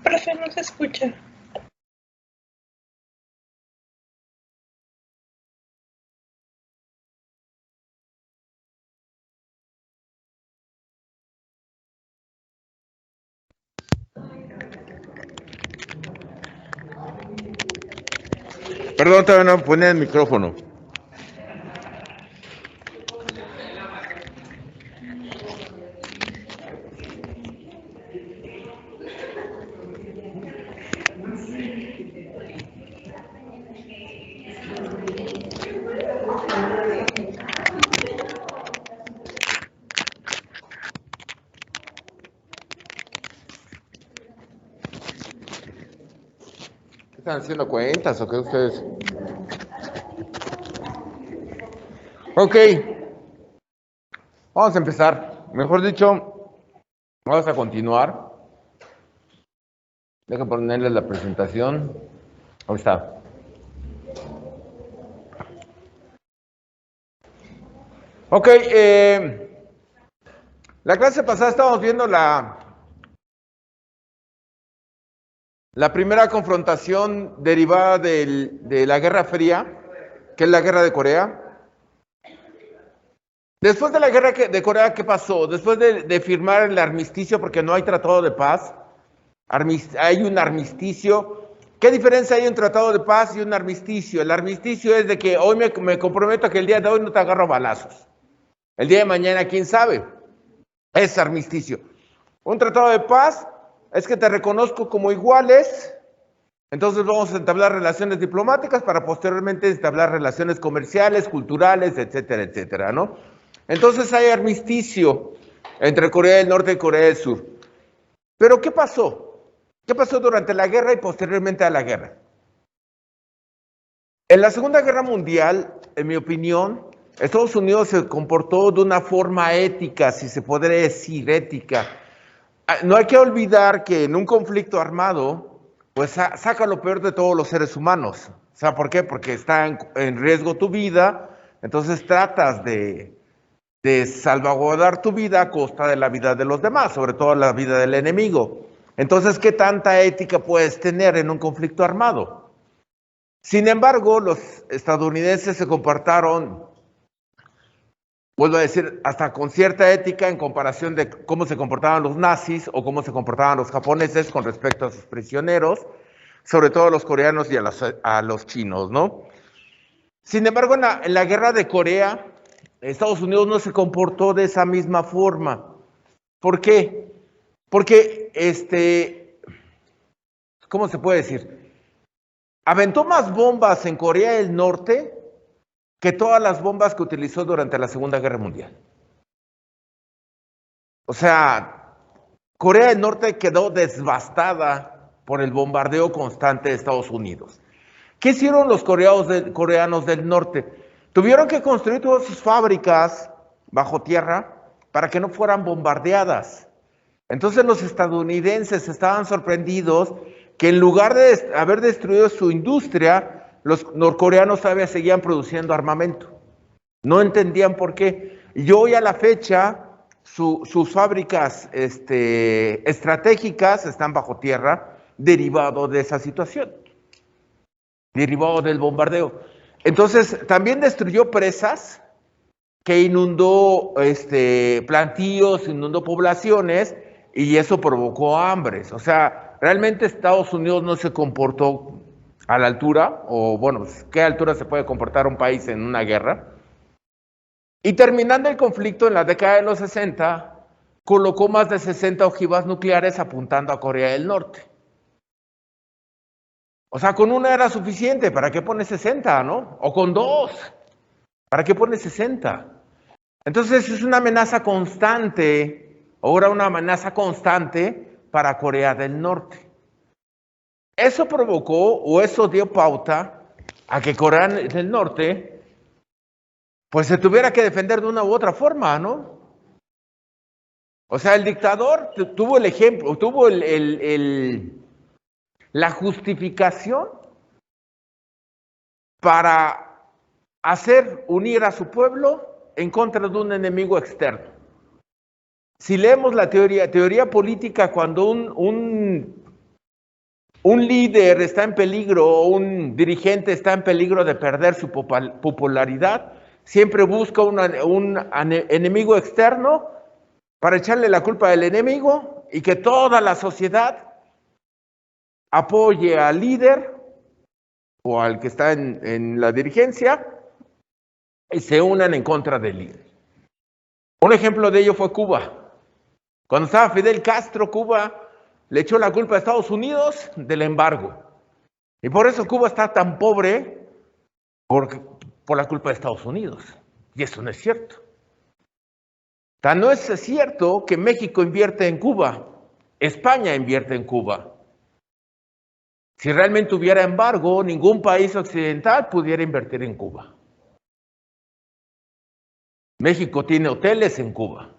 Profe, no se escucha. Perdón, todavía no ponía el micrófono. ¿Qué están haciendo cuentas o qué ustedes? Ok, vamos a empezar. Mejor dicho, vamos a continuar. Deja ponerles la presentación. Ahí está. Ok, la clase pasada estábamos viendo la primera confrontación derivada de la Guerra Fría, que es la Guerra de Corea. Después de la Guerra de Corea, ¿qué pasó? Después de firmar el armisticio, porque no hay tratado de paz, hay un armisticio. ¿Qué diferencia hay entre un tratado de paz y un armisticio? El armisticio es de que hoy me comprometo a que el día de hoy no te agarro balazos. El día de mañana, quién sabe. Es armisticio. Un tratado de paz es que te reconozco como iguales, entonces vamos a entablar relaciones diplomáticas para posteriormente entablar relaciones comerciales, culturales, etcétera, etcétera, ¿no? Entonces hay armisticio entre Corea del Norte y Corea del Sur. Pero ¿qué pasó? ¿Qué pasó durante la guerra y posteriormente a la guerra? En la Segunda Guerra Mundial, en mi opinión, Estados Unidos se comportó de una forma ética, si se podría decir ética. No hay que olvidar que en un conflicto armado, pues saca lo peor de todos los seres humanos. O sea, ¿por qué? Porque está en riesgo tu vida, entonces tratas de salvaguardar tu vida a costa de la vida de los demás, sobre todo la vida del enemigo. Entonces, ¿qué tanta ética puedes tener en un conflicto armado? Sin embargo, los estadounidenses se comportaron, vuelvo a decir, hasta con cierta ética en comparación de cómo se comportaban los nazis o cómo se comportaban los japoneses con respecto a sus prisioneros, sobre todo a los coreanos y a los chinos, ¿no? Sin embargo, en la guerra de Corea, Estados Unidos no se comportó de esa misma forma. ¿Por qué? Porque, ¿cómo se puede decir? Aventó más bombas en Corea del Norte que todas las bombas que utilizó durante la Segunda Guerra Mundial. O sea, Corea del Norte quedó devastada por el bombardeo constante de Estados Unidos. ¿Qué hicieron los coreanos del norte? Tuvieron que construir todas sus fábricas bajo tierra para que no fueran bombardeadas. Entonces los estadounidenses estaban sorprendidos que en lugar de haber destruido su industria, los norcoreanos todavía seguían produciendo armamento. No entendían por qué. Y hoy a la fecha, sus fábricas estratégicas están bajo tierra, derivado de esa situación, derivado del bombardeo. Entonces, también destruyó presas que inundó plantíos, inundó poblaciones, y eso provocó hambres. O sea, realmente Estados Unidos no se comportó a la altura, o bueno, ¿qué altura se puede comportar un país en una guerra? Y terminando el conflicto en la década de los 60, colocó más de 60 ojivas nucleares apuntando a Corea del Norte. O sea, con una era suficiente, ¿para qué pone 60, no? O con dos, ¿para qué pone 60? Entonces es una amenaza constante, ahora una amenaza constante para Corea del Norte. Eso provocó, o eso dio pauta a que Corea del Norte pues se tuviera que defender de una u otra forma, ¿no? O sea, el dictador tuvo el ejemplo, tuvo la justificación para hacer unir a su pueblo en contra de un enemigo externo. Si leemos la teoría política, cuando un un líder está en peligro, un dirigente está en peligro de perder su popularidad, siempre busca un enemigo externo para echarle la culpa al enemigo y que toda la sociedad apoye al líder o al que está en la dirigencia y se unan en contra del líder. Un ejemplo de ello fue Cuba. Cuando estaba Fidel Castro, Cuba le echó la culpa a Estados Unidos del embargo. Y por eso Cuba está tan pobre por la culpa de Estados Unidos. Y eso no es cierto. Tan no es cierto que México invierte en Cuba, España invierte en Cuba. Si realmente hubiera embargo, ningún país occidental pudiera invertir en Cuba. México tiene hoteles en Cuba.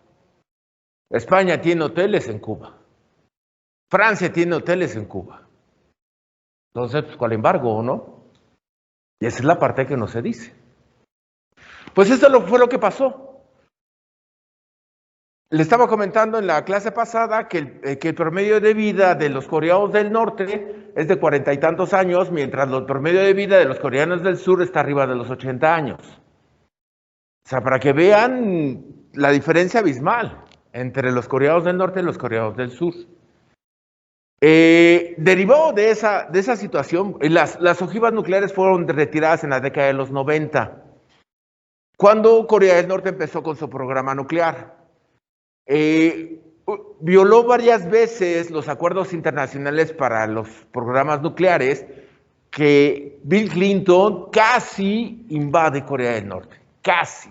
España tiene hoteles en Cuba. Francia tiene hoteles en Cuba. Entonces, pues, ¿cuál embargo o no? Y esa es la parte que no se dice. Pues eso fue lo que pasó. Le estaba comentando en la clase pasada que el promedio de vida de los coreanos del norte es de 40 y tantos años, mientras el promedio de vida de los coreanos del sur está arriba de los 80 años. O sea, para que vean la diferencia abismal entre los coreanos del norte y los coreanos del sur. Derivado de esa situación, las ojivas nucleares fueron retiradas en la década de los 90, cuando Corea del Norte empezó con su programa nuclear. Violó varias veces los acuerdos internacionales para los programas nucleares, que Bill Clinton casi invade Corea del Norte. Casi.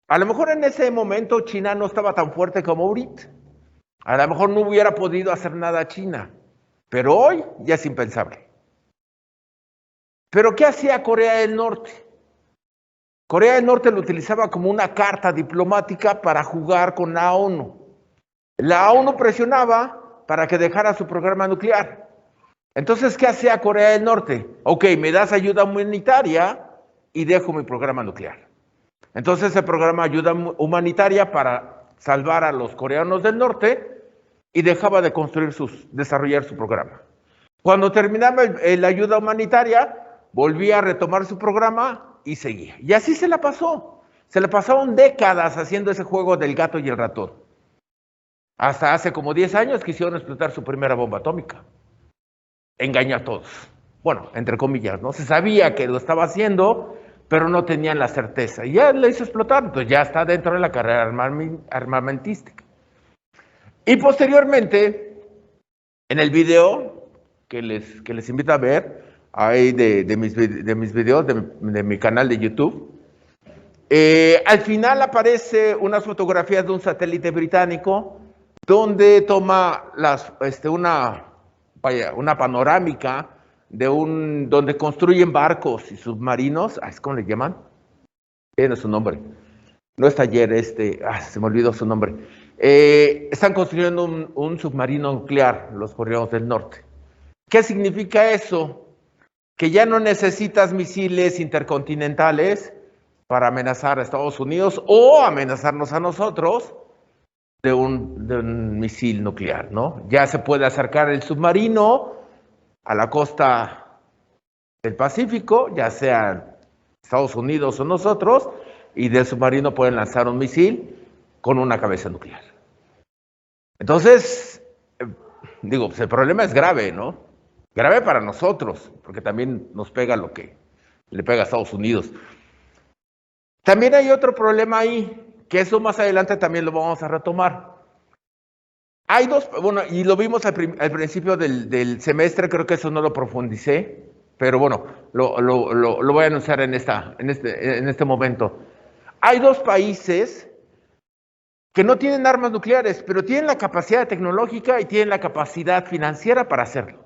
A lo mejor en ese momento China no estaba tan fuerte como ahorita. A lo mejor no hubiera podido hacer nada a China, pero hoy ya es impensable. ¿Pero qué hacía Corea del Norte? Corea del Norte lo utilizaba como una carta diplomática para jugar con la ONU. La ONU presionaba para que dejara su programa nuclear. Entonces, ¿qué hacía Corea del Norte? Ok, me das ayuda humanitaria y dejo mi programa nuclear. Entonces, el programa de ayuda humanitaria para salvar a los coreanos del norte y dejaba de desarrollar su programa. Cuando terminaba la ayuda humanitaria, volvía a retomar su programa y seguía. Y así se la pasó. Se le pasaron décadas haciendo ese juego del gato y el ratón. Hasta hace como 10 años quisieron explotar su primera bomba atómica. Engañó a todos. Bueno, entre comillas, ¿no? Se sabía que lo estaba haciendo, pero no tenían la certeza. Y ya le hizo explotar, entonces ya está dentro de la carrera armamentística. Y posteriormente, en el video que les invito a ver, ahí de mis videos, de mi canal de YouTube, al final aparece unas fotografías de un satélite británico donde toma una panorámica donde construyen barcos y submarinos. ¿Cómo le llaman? Tiene su nombre. No es taller, se me olvidó su nombre. Están construyendo un submarino nuclear, los coreanos del norte. ¿Qué significa eso? Que ya no necesitas misiles intercontinentales para amenazar a Estados Unidos o amenazarnos a nosotros de un misil nuclear, ¿no? Ya se puede acercar el submarino a la costa del Pacífico, ya sea Estados Unidos o nosotros, y del submarino pueden lanzar un misil con una cabeza nuclear. Entonces, pues el problema es grave, ¿no? Grave para nosotros, porque también nos pega lo que le pega a Estados Unidos. También hay otro problema ahí, que eso más adelante también lo vamos a retomar. Hay dos, y lo vimos al principio del semestre, creo que eso no lo profundicé, pero bueno, lo voy a anunciar en este momento. Hay dos países que no tienen armas nucleares, pero tienen la capacidad tecnológica y tienen la capacidad financiera para hacerlo.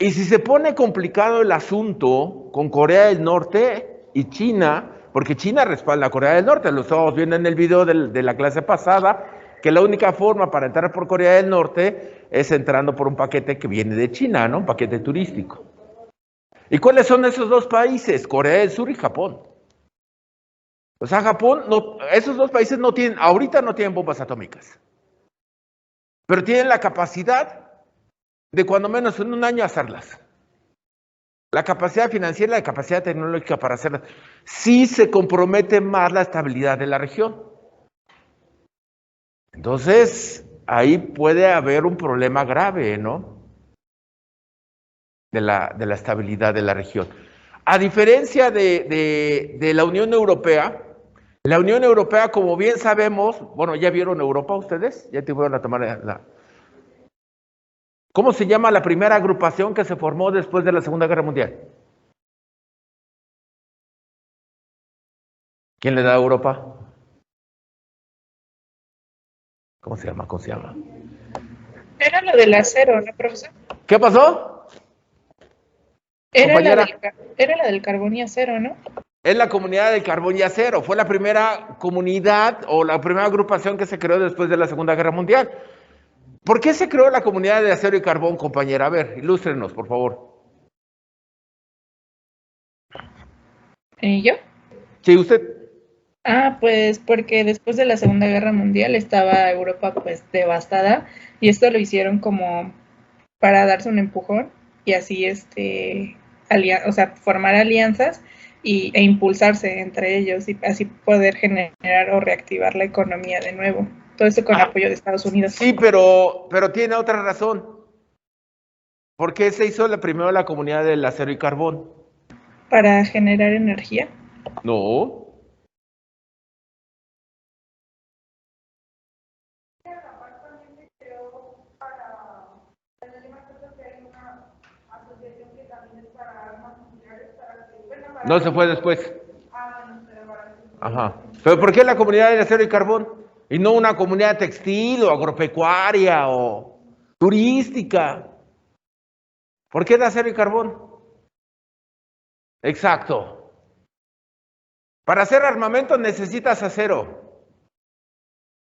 Y si se pone complicado el asunto con Corea del Norte y China, porque China respalda a Corea del Norte, lo estábamos viendo en el video de la clase pasada, que la única forma para entrar por Corea del Norte es entrando por un paquete que viene de China, ¿no? Un paquete turístico. ¿Y cuáles son esos dos países? Corea del Sur y Japón. O sea, esos dos países ahorita no tienen bombas atómicas. pero tienen la capacidad de cuando menos en un año hacerlas. La capacidad financiera y la capacidad tecnológica para hacerlas. Sí se compromete más la estabilidad de la región. Entonces, ahí puede haber un problema grave, ¿no? De la estabilidad de la región. A diferencia de la Unión Europea, como bien sabemos, bueno, ¿ya vieron Europa ustedes? ¿Ya tuvieron a tomar la... ¿Cómo se llama la primera agrupación que se formó después de la Segunda Guerra Mundial? ¿Quién le da a Europa? ¿Cómo se llama? ¿Cómo se llama? Era lo del acero, ¿no, profesor? ¿Qué pasó? Era Compañera. era la del carbón y acero, ¿no? Es la comunidad del carbón y acero. Fue la primera comunidad o la primera agrupación que se creó después de la Segunda Guerra Mundial. ¿Por qué se creó la comunidad de acero y carbón, compañera? A ver, ilústrenos, por favor. ¿Y yo? Sí, usted. Pues porque después de la Segunda Guerra Mundial estaba Europa pues devastada y esto lo hicieron como para darse un empujón y así o sea, formar alianzas e impulsarse entre ellos y así poder generar o reactivar la economía de nuevo. Todo eso con apoyo de Estados Unidos. Sí, pero tiene otra razón. ¿Por qué se hizo primero la comunidad del acero y carbón? Para generar energía. No. No, se fue después. Ajá. ¿Pero por qué la comunidad del acero y carbón? Y no una comunidad textil o agropecuaria o turística. ¿Por qué de acero y carbón? Exacto. Para hacer armamento necesitas acero.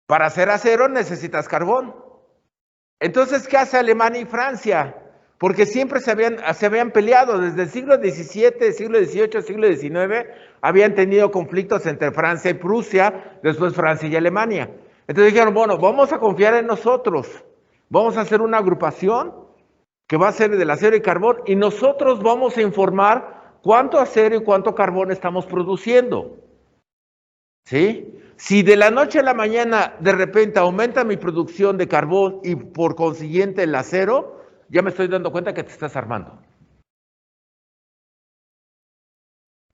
Para hacer acero necesitas carbón. Entonces, ¿qué hace Alemania y Francia? Porque siempre se habían peleado desde el siglo XVII, siglo XVIII, siglo XIX, habían tenido conflictos entre Francia y Prusia, después Francia y Alemania. Entonces dijeron, bueno, vamos a confiar en nosotros, vamos a hacer una agrupación que va a ser del acero y carbón y nosotros vamos a informar cuánto acero y cuánto carbón estamos produciendo. ¿Sí? Si de la noche a la mañana de repente aumenta mi producción de carbón y por consiguiente el acero, ya me estoy dando cuenta que te estás armando.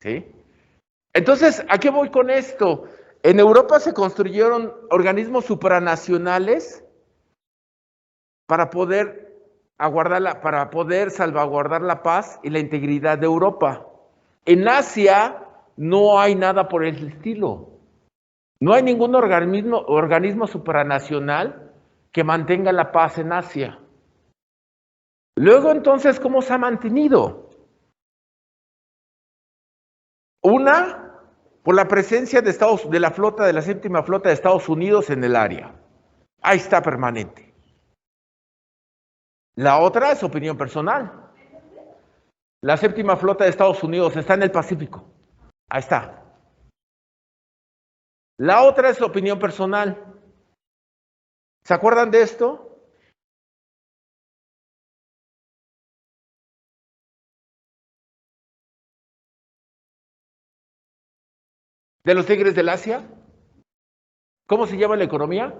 ¿Sí? Entonces, ¿a qué voy con esto? En Europa se construyeron organismos supranacionales para poder salvaguardar la paz y la integridad de Europa. En Asia no hay nada por el estilo. No hay ningún organismo supranacional que mantenga la paz en Asia. Luego, entonces, ¿cómo se ha mantenido? Una, por la presencia de la flota, de la séptima flota de Estados Unidos en el área. Ahí está permanente. La otra es opinión personal. La séptima flota de Estados Unidos está en el Pacífico. Ahí está. La otra es opinión personal. ¿Se acuerdan de esto? ¿De los tigres del Asia? ¿Cómo se llama la economía?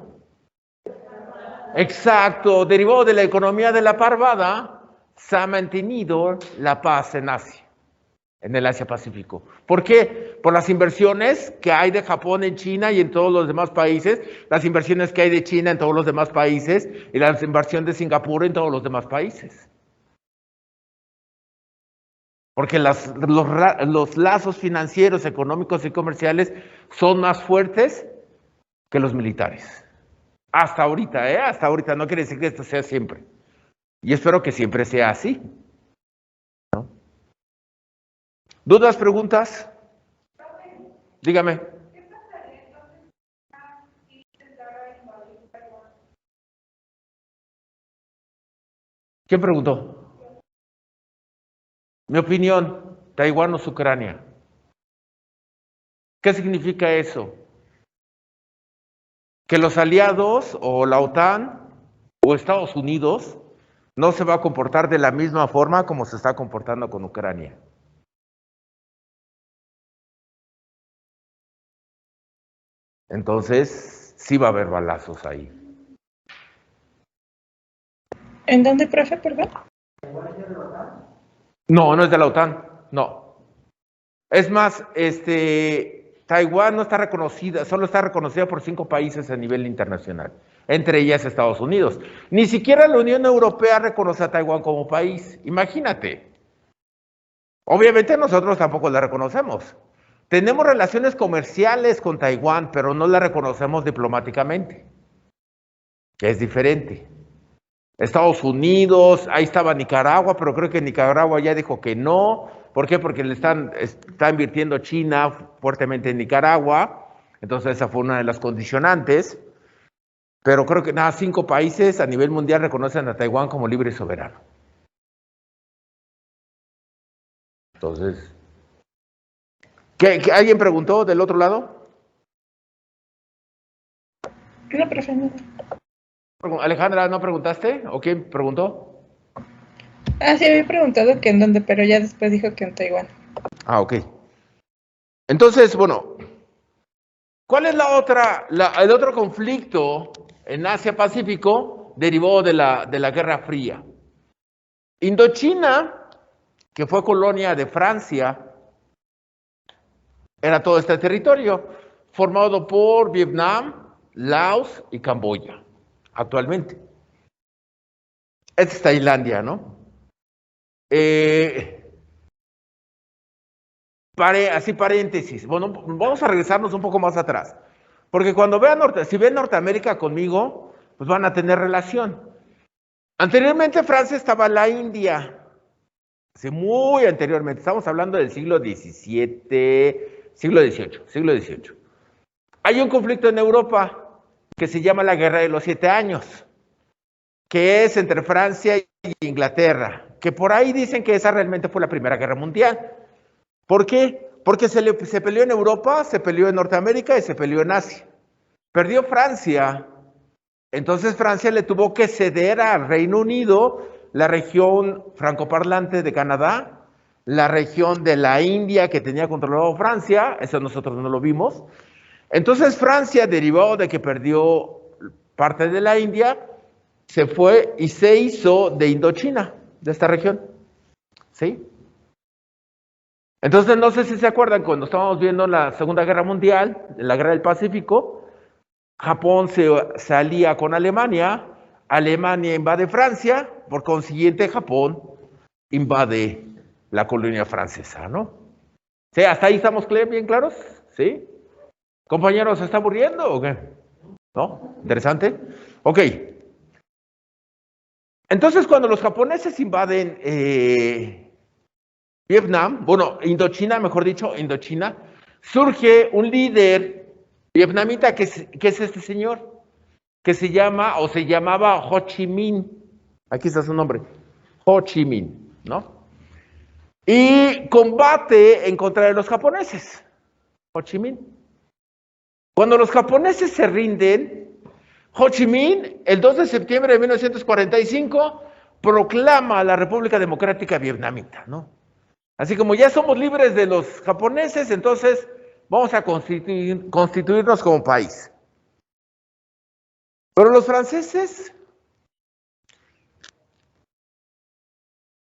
Exacto, derivado de la economía de la parvada, se ha mantenido la paz en Asia, en el Asia Pacífico. ¿Por qué? Por las inversiones que hay de Japón en China y en todos los demás países, las inversiones que hay de China en todos los demás países y la inversión de Singapur en todos los demás países. Porque los lazos financieros, económicos y comerciales son más fuertes que los militares. Hasta ahorita, hasta ahorita, no quiere decir que esto sea siempre. Y espero que siempre sea así. ¿No? ¿Dudas, preguntas? Dígame. ¿Quién preguntó? Mi opinión, Taiwán o Ucrania. ¿Qué significa eso? Que los aliados o la OTAN o Estados Unidos no se va a comportar de la misma forma como se está comportando con Ucrania. Entonces, sí va a haber balazos ahí. ¿En dónde, profe, perdón? No, no es de la OTAN, no. Es más, Taiwán no está reconocida, solo está reconocida por 5 países a nivel internacional, entre ellas Estados Unidos. Ni siquiera la Unión Europea reconoce a Taiwán como país, imagínate. Obviamente nosotros tampoco la reconocemos. Tenemos relaciones comerciales con Taiwán, pero no la reconocemos diplomáticamente, que es diferente. Estados Unidos, ahí estaba Nicaragua, pero creo que Nicaragua ya dijo que no. ¿Por qué? Porque está invirtiendo China fuertemente en Nicaragua. Entonces esa fue una de las condicionantes. Pero creo que 5 países a nivel mundial reconocen a Taiwán como libre y soberano. Entonces, ¿alguien preguntó del otro lado? No, profe, no. Alejandra, ¿no preguntaste? ¿O quién preguntó? Sí, había preguntado que en dónde, pero ya después dijo que en Taiwán. Ok. Entonces, bueno, ¿cuál es el otro conflicto en Asia-Pacífico derivó de la Guerra Fría? Indochina, que fue colonia de Francia, era todo este territorio, formado por Vietnam, Laos y Camboya, actualmente. Esta es Tailandia, ¿no? Así paréntesis. Bueno, vamos a regresarnos un poco más atrás. Porque cuando si ven Norteamérica conmigo, pues van a tener relación. Anteriormente Francia estaba la India. Hace muy anteriormente. Estamos hablando del siglo XVII, siglo XVIII. Hay un conflicto en Europa que se llama la Guerra de los 7 Años, que es entre Francia y Inglaterra, que por ahí dicen que esa realmente fue la Primera Guerra Mundial. ¿Por qué? Porque se peleó en Europa, se peleó en Norteamérica y se peleó en Asia. Perdió Francia, entonces Francia le tuvo que ceder al Reino Unido la región francoparlante de Canadá, la región de la India que tenía controlado Francia, eso nosotros no lo vimos. Entonces Francia, derivado de que perdió parte de la India, se fue y se hizo de Indochina, de esta región. ¿Sí? Entonces, no sé si se acuerdan, cuando estábamos viendo la Segunda Guerra Mundial, la Guerra del Pacífico, Japón se alía con Alemania, Alemania invade Francia, por consiguiente Japón invade la colonia francesa, ¿no? ¿Sí? ¿Hasta ahí estamos bien claros? ¿Sí? Compañeros, ¿se está aburriendo o qué? ¿No? ¿Interesante? Ok. Entonces, cuando los japoneses invaden Vietnam, bueno, Indochina, mejor dicho, Indochina, surge un líder vietnamita que es este señor, que se llamaba Ho Chi Minh. Aquí está su nombre, Ho Chi Minh, ¿no? Y combate en contra de los japoneses, Ho Chi Minh. Cuando los japoneses se rinden, Ho Chi Minh, el 2 de septiembre de 1945, proclama la República Democrática Vietnamita, ¿no? Así como ya somos libres de los japoneses, entonces vamos a constituirnos como país. Pero los franceses,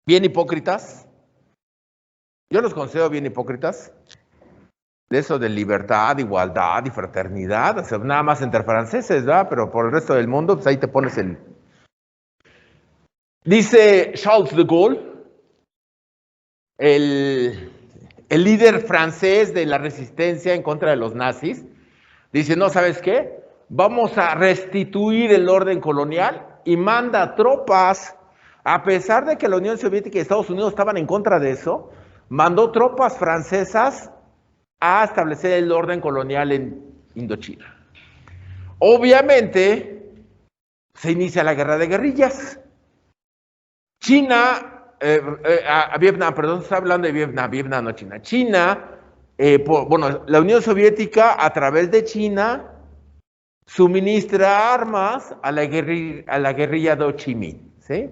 bien hipócritas, yo los considero bien hipócritas, de eso de libertad, igualdad y fraternidad, o sea, nada más entre franceses, ¿verdad? Pero por el resto del mundo, pues ahí te pones el... Dice Charles de Gaulle, el líder francés de la resistencia en contra de los nazis, dice, no, ¿sabes qué? Vamos a restituir el orden colonial y manda tropas, a pesar de que la Unión Soviética y Estados Unidos estaban en contra de eso, mandó tropas francesas a establecer el orden colonial en Indochina. Obviamente, se inicia la guerra de guerrillas. Vietnam, perdón, está hablando de Vietnam, no China. China, la Unión Soviética, a través de China, suministra armas a la guerrilla de Ho Chi Minh, ¿sí?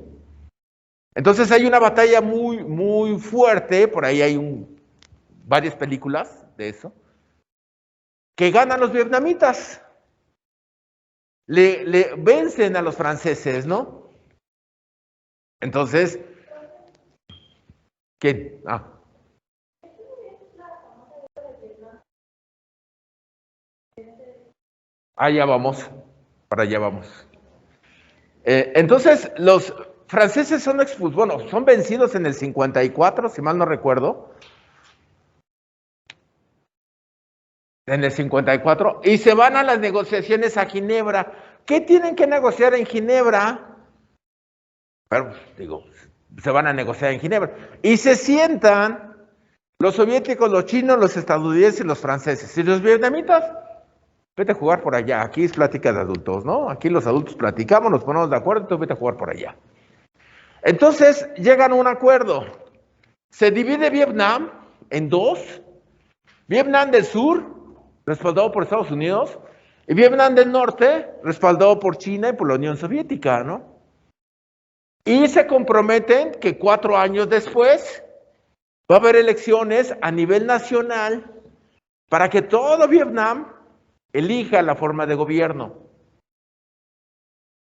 Entonces hay una batalla muy, muy fuerte, por ahí hay varias películas de eso, que ganan los vietnamitas, le vencen a los franceses, ¿no? Entonces, ¿qué? Allá vamos, para allá vamos. Entonces, los franceses son son vencidos en el 54, si mal no recuerdo. En el 54, y se van a las negociaciones a Ginebra. ¿Qué tienen que negociar en Ginebra? Pero, digo, se van a negociar en Ginebra. Y se sientan los soviéticos, los chinos, los estadounidenses y los franceses. Y los vietnamitas, vete a jugar por allá. Aquí es plática de adultos, ¿no? Aquí los adultos platicamos, nos ponemos de acuerdo, entonces vete a jugar por allá. Entonces llegan a un acuerdo. Se divide Vietnam en dos. Vietnam del Sur, respaldado por Estados Unidos, y Vietnam del Norte, respaldado por China y por la Unión Soviética, ¿no? Y se comprometen que 4 años después va a haber elecciones a nivel nacional para que todo Vietnam elija la forma de gobierno.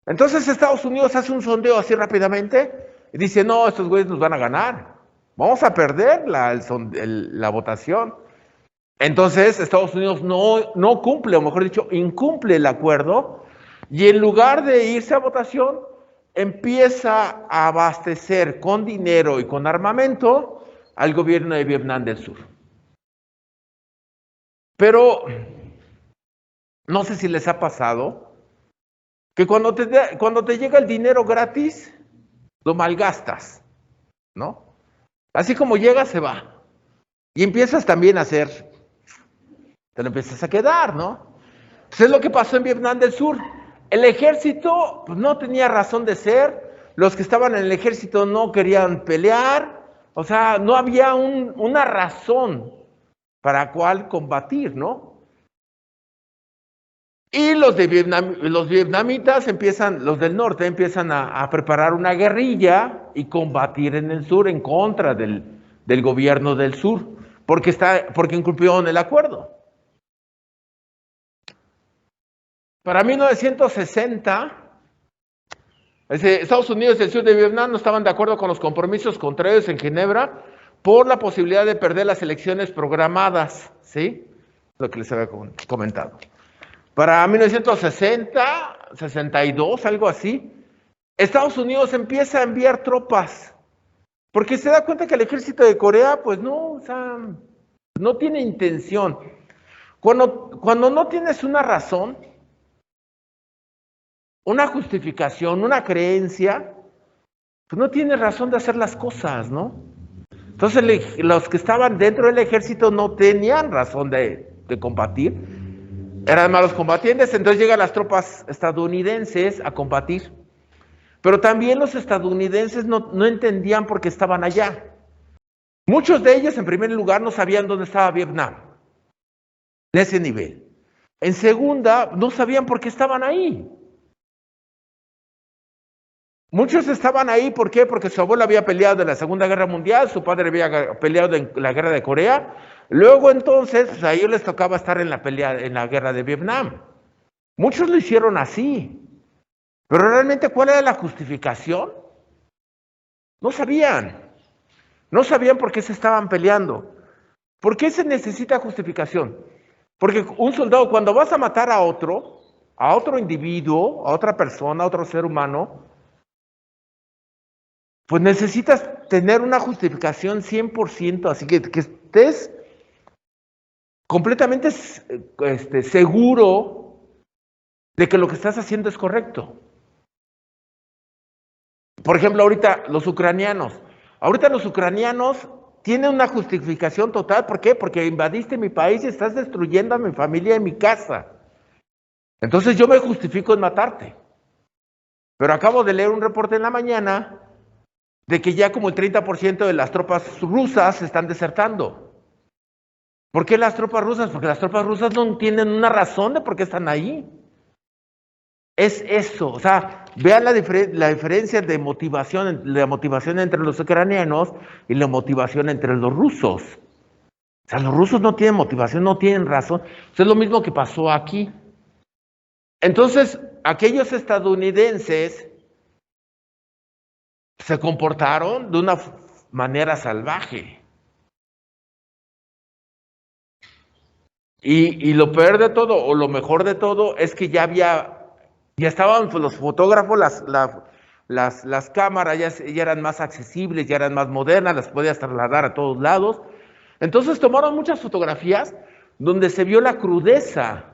Entonces Estados Unidos hace un sondeo así rápidamente y dice, no, estos güeyes nos van a ganar, vamos a perder la votación. Entonces Estados Unidos no cumple, o mejor dicho, incumple el acuerdo, y en lugar de irse a votación, empieza a abastecer con dinero y con armamento al gobierno de Vietnam del Sur. Pero no sé si les ha pasado que cuando te llega el dinero gratis, lo malgastas, ¿no? Así como llega, se va. Y empiezas también a hacer, te lo empiezas a quedar, ¿no? Pues es lo que pasó en Vietnam del Sur. El ejército pues, no tenía razón de ser, los que estaban en el ejército no querían pelear, o sea, no había una razón para cual combatir, ¿no? Y los vietnamitas empiezan, los del norte empiezan a preparar una guerrilla y combatir en el sur en contra del gobierno del sur, porque incumplieron el acuerdo. Para 1960, Estados Unidos y el sur de Vietnam no estaban de acuerdo con los compromisos contrarios en Ginebra por la posibilidad de perder las elecciones programadas, ¿sí? Lo que les había comentado. Para 1960, 62, algo así, Estados Unidos empieza a enviar tropas, porque se da cuenta que el ejército de Corea, pues no, o sea, no tiene intención. Cuando no tienes una razón, una justificación, una creencia, pues no tienes razón de hacer las cosas, ¿no? Entonces los que estaban dentro del ejército no tenían razón de combatir. Eran malos combatientes, entonces llegan las tropas estadounidenses a combatir. Pero también los estadounidenses no entendían por qué estaban allá. Muchos de ellos, en primer lugar, no sabían dónde estaba Vietnam, en ese nivel. En segunda, no sabían por qué estaban ahí. Muchos estaban ahí, ¿por qué? Porque su abuelo había peleado en la Segunda Guerra Mundial, su padre había peleado en la Guerra de Corea. Luego entonces, pues a ellos les tocaba estar en la Guerra de Vietnam. Muchos lo hicieron así. Pero realmente, ¿cuál era la justificación? No sabían. No sabían por qué se estaban peleando. ¿Por qué se necesita justificación? Porque un soldado, cuando vas a matar a otro individuo, a otra persona, a otro ser humano, pues necesitas tener una justificación 100%, así que estés completamente seguro de que lo que estás haciendo es correcto. Por ejemplo, ahorita los ucranianos tienen una justificación total. ¿Por qué? Porque invadiste mi país y estás destruyendo a mi familia y mi casa. Entonces yo me justifico en matarte. Pero acabo de leer un reporte en la mañana de que ya como el 30% de las tropas rusas están desertando. ¿Por qué las tropas rusas? Porque las tropas rusas no tienen una razón de por qué están ahí. Es eso, o sea, vean la diferencia de motivación, la motivación entre los ucranianos y la motivación entre los rusos. O sea, los rusos no tienen motivación, no tienen razón. Eso es lo mismo que pasó aquí. Entonces, aquellos estadounidenses se comportaron de una manera salvaje. Y lo peor de todo, o lo mejor de todo, es que ya estaban los fotógrafos, las cámaras ya eran más accesibles, ya eran más modernas, las podías trasladar a todos lados. Entonces tomaron muchas fotografías donde se vio la crudeza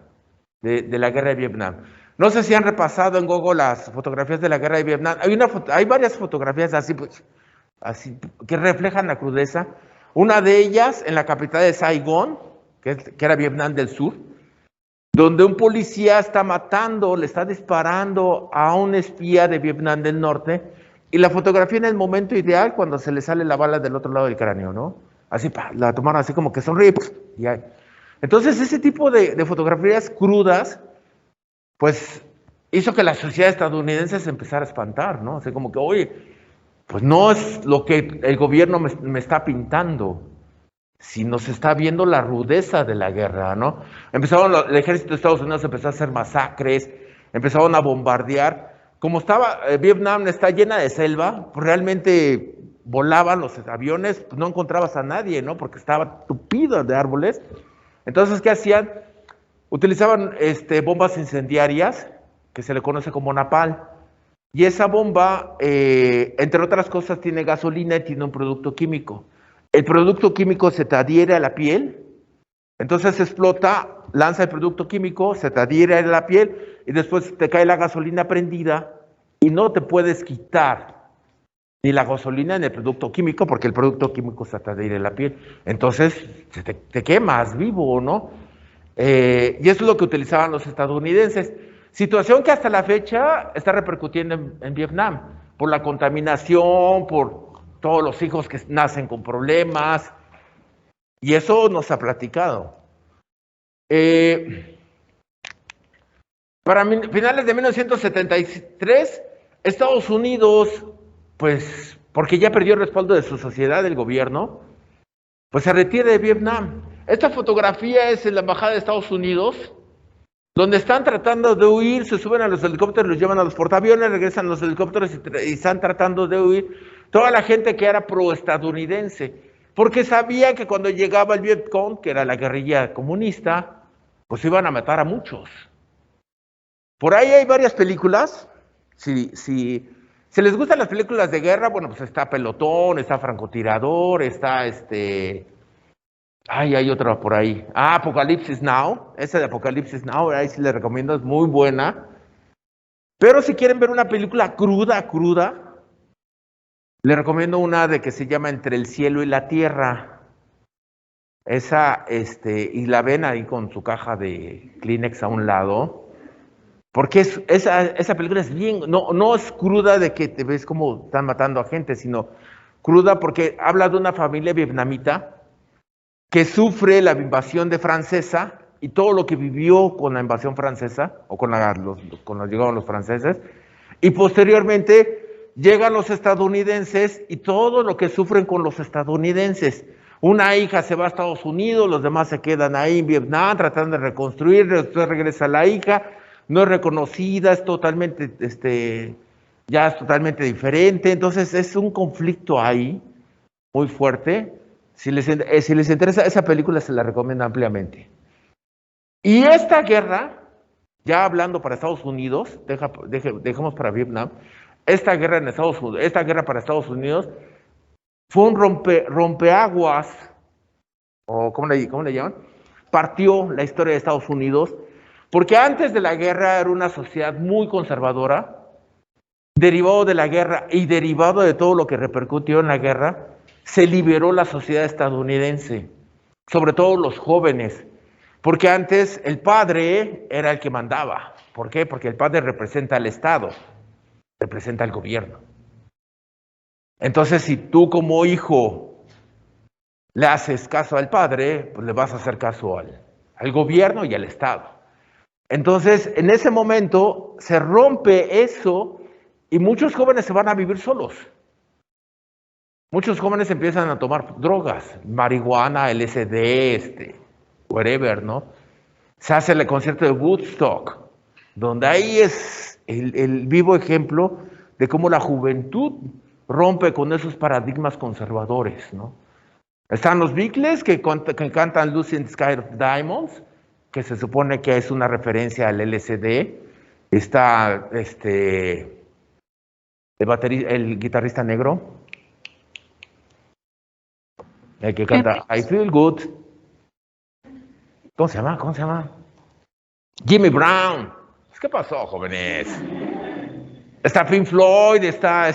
de la guerra de Vietnam. No sé si han repasado en Google las fotografías de la guerra de Vietnam. Hay varias fotografías así, pues, así que reflejan la crudeza. Una de ellas en la capital de Saigón, que era Vietnam del Sur, donde un policía está matando, le está disparando a un espía de Vietnam del Norte, y la fotografía en el momento ideal cuando se le sale la bala del otro lado del cráneo, ¿no? Así, la tomaron así como que sonríe, y ahí. Entonces ese tipo de fotografías crudas, pues hizo que la sociedad estadounidense se empezara a espantar, ¿no? Así como que, oye, pues no es lo que el gobierno me está pintando, sino se está viendo la rudeza de la guerra, ¿no? El ejército de Estados Unidos empezó a hacer masacres, empezaron a bombardear. Como Vietnam está llena de selva, pues realmente volaban los aviones, pues no encontrabas a nadie, ¿no? Porque estaba tupido de árboles. Entonces, ¿qué hacían? Utilizaban bombas incendiarias, que se le conoce como napalm. Y esa bomba, entre otras cosas, tiene gasolina y tiene un producto químico. El producto químico se te adhiere a la piel, entonces explota, lanza el producto químico, se te adhiere a la piel y después te cae la gasolina prendida y no te puedes quitar ni la gasolina ni el producto químico porque el producto químico se te adhiere a la piel. Entonces te quemas vivo, ¿no? Y eso es lo que utilizaban los estadounidenses. Situación que hasta la fecha está repercutiendo en Vietnam por la contaminación, por todos los hijos que nacen con problemas, y eso nos ha platicado. Para finales de 1973, Estados Unidos, pues, porque ya perdió el respaldo de su sociedad, del gobierno, pues se retira de Vietnam. Esta fotografía es en la embajada de Estados Unidos, donde están tratando de huir, se suben a los helicópteros, los llevan a los portaaviones, regresan los helicópteros y están tratando de huir. Toda la gente que era pro-estadounidense, porque sabía que cuando llegaba el Vietcong, que era la guerrilla comunista, pues iban a matar a muchos. Por ahí hay varias películas. Si les gustan las películas de guerra, bueno, pues está Pelotón, está Francotirador, está hay otra por ahí. Apocalipsis Now. Esa de Apocalipsis Now, ahí sí les recomiendo, es muy buena. Pero si quieren ver una película cruda, les recomiendo una de que se llama Entre el cielo y la tierra. Esa, y la ven ahí con su caja de Kleenex a un lado. Porque esa película es bien, no es cruda de que te ves como están matando a gente, sino cruda porque habla de una familia vietnamita que sufre la invasión francesa y todo lo que vivió con la invasión francesa, o cuando llegaron los franceses, y posteriormente llegan los estadounidenses y todo lo que sufren con los estadounidenses. Una hija se va a Estados Unidos, los demás se quedan ahí en Vietnam tratando de reconstruir, después regresa la hija, no es reconocida, es totalmente, ya es totalmente diferente, entonces es un conflicto ahí muy fuerte. Si les interesa esa película, se la recomiendo ampliamente. Y esta guerra, ya hablando para Estados Unidos, dejemos para Vietnam, esta guerra para Estados Unidos fue un rompeaguas, o ¿cómo le llaman? Partió la historia de Estados Unidos, porque antes de la guerra era una sociedad muy conservadora, derivado de la guerra y derivado de todo lo que repercutió en la guerra, se liberó la sociedad estadounidense, sobre todo los jóvenes, porque antes el padre era el que mandaba. ¿Por qué? Porque el padre representa al Estado, representa al gobierno. Entonces, si tú como hijo le haces caso al padre, pues le vas a hacer caso al gobierno y al Estado. Entonces, en ese momento se rompe eso y muchos jóvenes se van a vivir solos. Muchos jóvenes empiezan a tomar drogas, marihuana, LSD, whatever, ¿no? Se hace el concierto de Woodstock, donde ahí es el vivo ejemplo de cómo la juventud rompe con esos paradigmas conservadores, ¿no? Están los Beatles que cantan Lucy in the Sky of Diamonds, que se supone que es una referencia al LSD. Está el guitarrista negro, el que canta I Feel Good. ¿Cómo se llama? ¿Cómo se llama? Jimmy Brown. ¿Qué pasó, jóvenes? Está Pink Floyd, está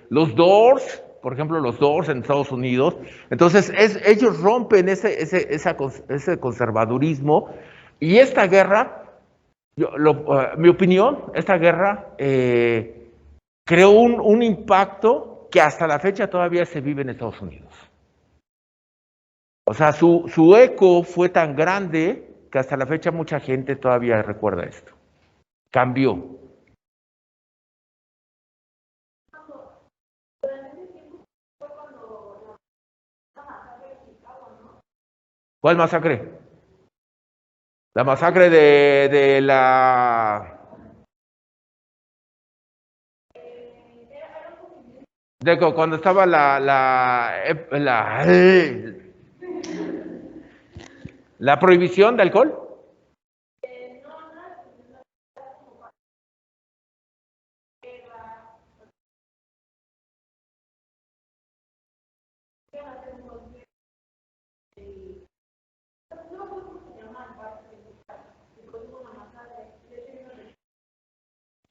los Doors, por ejemplo, los Doors en Estados Unidos. Entonces, ellos rompen ese conservadurismo y esta guerra, mi opinión, esta guerra creó un impacto que hasta la fecha todavía se vive en Estados Unidos. O sea, su eco fue tan grande que hasta la fecha mucha gente todavía recuerda esto. Cambió. ¿Cuál masacre? La masacre de la... cuando estaba la prohibición de alcohol.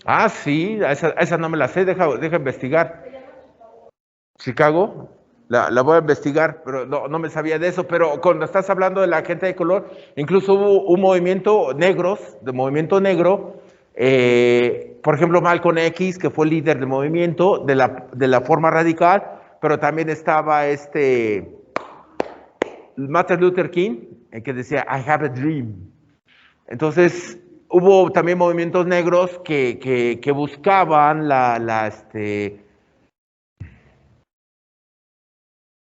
Ah, sí, esa no me la sé, deja investigar. Chicago, la voy a investigar, pero no me sabía de eso. Pero cuando estás hablando de la gente de color, incluso hubo un movimiento negro, por ejemplo, Malcolm X, que fue el líder del movimiento de la forma radical, pero también estaba Martin Luther King, el que decía, I have a dream. Entonces, hubo también movimientos negros que buscaban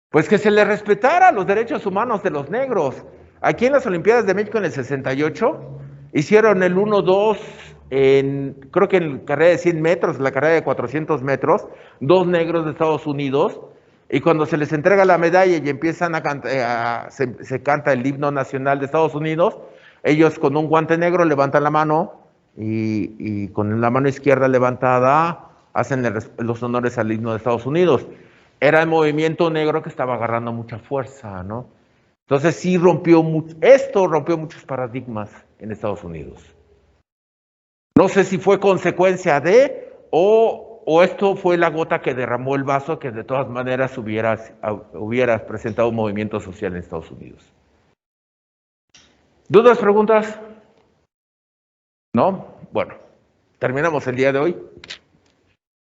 pues que se les respetara los derechos humanos de los negros. Aquí en las Olimpiadas de México en el 68 hicieron el 1-2 creo que en carrera de 100 metros, la carrera de 400 metros, 2 negros de Estados Unidos, y cuando se les entrega la medalla y empiezan a cantar, se canta el himno nacional de Estados Unidos, ellos con un guante negro levantan la mano y con la mano izquierda levantada hacen los honores al himno de Estados Unidos. Era el movimiento negro que estaba agarrando mucha fuerza, ¿no? Entonces sí esto rompió muchos paradigmas en Estados Unidos. No sé si fue consecuencia de o esto fue la gota que derramó el vaso que de todas maneras hubieras presentado un movimiento social en Estados Unidos. ¿Dudas, preguntas? ¿No? Bueno, terminamos el día de hoy.